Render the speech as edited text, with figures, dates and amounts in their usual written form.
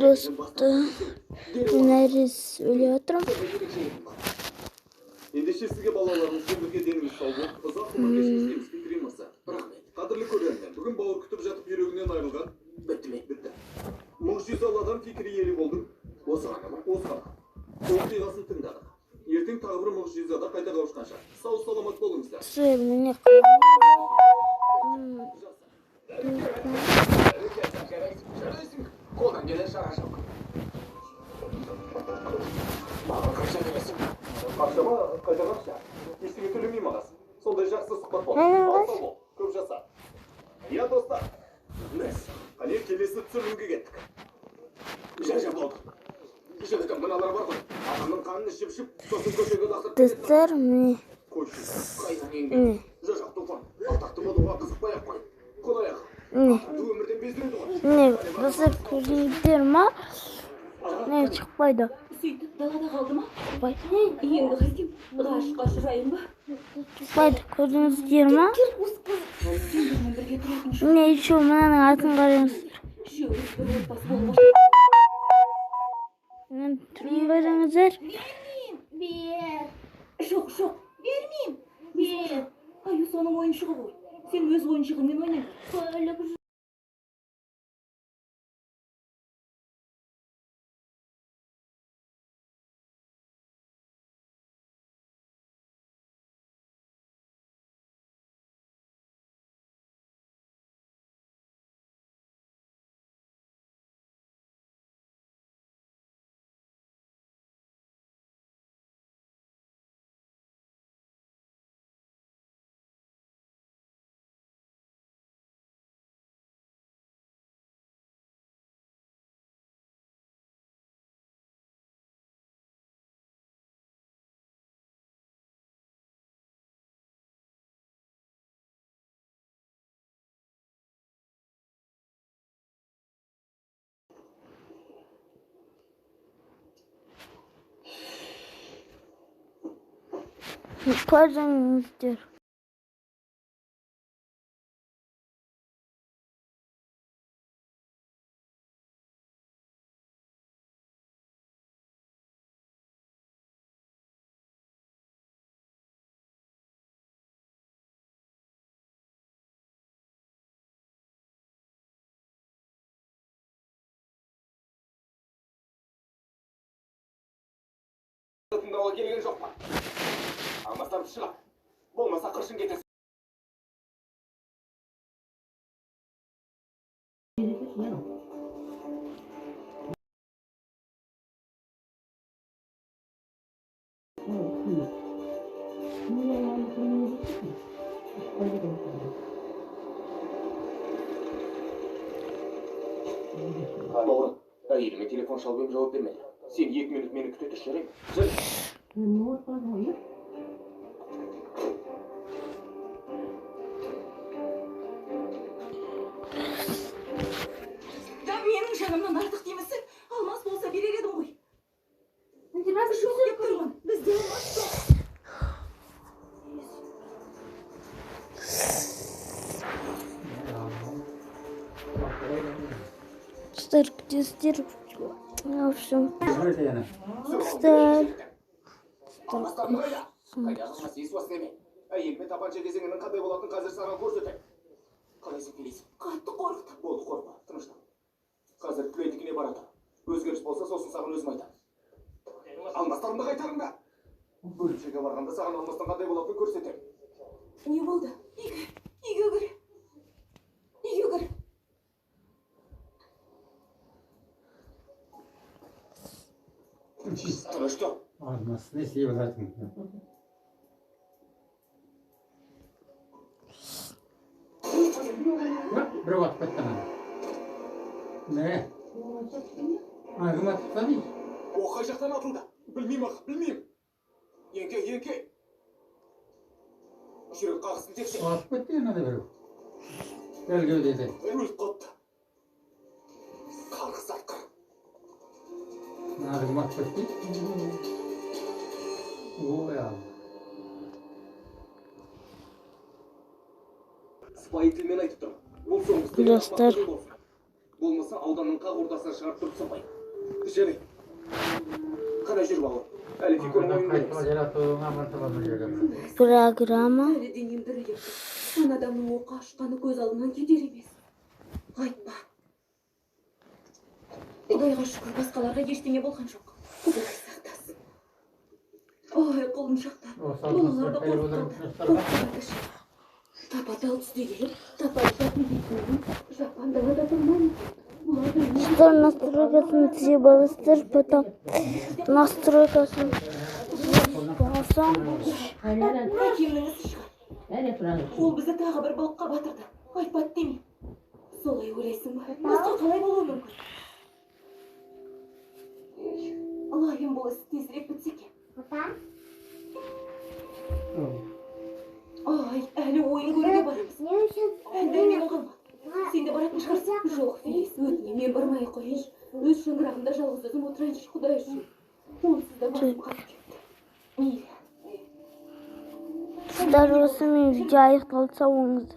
Dostum, neresi öyle oturum? Ендеше сізге балаларыңызбен бірге деніңіз сау болып, ұзақ ғұмыр кешіңіз тілеймін мырза. Рахмет. Қадірлі көрермен, бүгін бауыр күтіп жатып жүрегінен айырылған. Бітті. Мұғжизалы адам фикірі иелі болдың. Осы ғана ма? Осы ғана. Оқиғасын тыңдадық. Ертең тағы бір мұғжизада қайта қауышқанша. Сау саламат болыңыздар. Sığırmını Қолдан келер шара жоқ. Маған қанша бересің? Қаншама қайта қанша? Ештеңе төлемеймін ағасы. Сондай жақсы сұхбат бол. Алсау бол, көп жаса. Я достар. Біз қане келесі түсірілімге кеттік. Жа болды. Жігітім мыналар бар ғой. Адамның қанын ішіп, сосын көшеге лақтырып кетеді. Dostlar mı? Қойшы, қайдан еңбек. Жа туфан. Атақты болуға қызықпай-ақ қой. Қол-аяқ. Өмірден бездіреді ғой. Ne? Dostlar kuruldur mu? Ne çıkmaydı? Сөйтіп далада қалды ма? Çıkmaydı. Енді қайтем? Ғашыққа ұшырайын ба? Çıkmaydı. Kuruldur mu? Кел осы қыз. Сендермен бірге тұратын үшін Ne içiyor? Bana atın karıyorsunuz. үшеуміз бір отбасы болмақ. Ben türlü karıyorsunuzlar. Бермеймін. Бер. Жоқ. Бермеймін. Бер. Аю соның ойыншығы ғой. Сен өз ойыншығыңмен ойна. Көлік Karıyorsunuzlar. Тыңдауға келген жоқ па? Алмастан шыға. Болмаса қыршын кетесің. Бауырым, әйеліме телефон шалып ем, жауап бермеді. Сен 2 минут мені күтеді жүрейін. Да менің жанымнан артық деймісің? Алмас болса берер едім ғой. Жоқ деп тұрмын. Бізде алмас жоқ. Dostlar gidiyoruz. Ne yapsın? Dostlar. Алмастарым қайда? Қайда қылмас ес уас деме. Әйеліме тапанша кезеңінің қандай болатынын қазір саған көрсетемін. Қалайсың келесің? Қатты қорықтым. Болды, қорқма, тыныштан. Қазір тілейтікіне барады. Өзгеріс болса, сосын саған өзім айтамын. Алмастарымды қайтарыңда. Бөлімшеге барғанда саған алмастың қандай болатынын көрсетемін. Не болды? Үйге кір. Тыныш тұр. Алмасты істей баратын. Бір уақыт қаттан. Не? Кім атыпта дейді? Қай жақтан атылды? Білмеймін ақ, білмеймін. Еңке. Жүрек қағысын текше. Атып кетті ана да біреу. Көлгеудеді. Өліп қапты. Қарғыс атқыр. Кім атып кетті? Ой ал. Сыпайы тілмен айтып тұрмын. Бұл соңғысы. Dostlar. Болмаса ауданның қақ ортасына шығарып тұрып салмай. Жарайды. Қана жүр бауыр. Әлі фигурный ойын Кайтма көреміз. жаратуыңа мантыға жүргем. Программа. Әлі денем дірілдеп тұр. Ана адамның оқы ашқаны көз алдынан кетер емес. Қайтпа. Құдайға шүкір, басқаларға ештеңе болған жоқ. Құдай сақтасын. Ой, қолым шақтар. Балаларды қорқытқан. Тапа-тал түсте келіп, тапа-тал дейтінім. Жапан далада тұрмаймын. Стар настройкасын түзе балыстыр, потом настройкасын болсам. Әкемнің ісі шығар. Ол бізді тағы бір былыққа батырды. Айтпады деме. Солай ойлайсың ба? Басқа қалай болуы мүмкін? Алайым бұл іс тезірек бітсе екен. Ай, әлі ойын көруге барамыз. Әлде менің қалмады. Сен де баратын шығарсың. Жоқ, Фелис, өтінемін, мен бармай қойыншы. Өз шаңырағымда жалғыз өзім отырайыншы, Құдай үшін. Онсыз да басым қалып кетті. Мейлі. Сіздер осы мен видео аяқталса оңыз.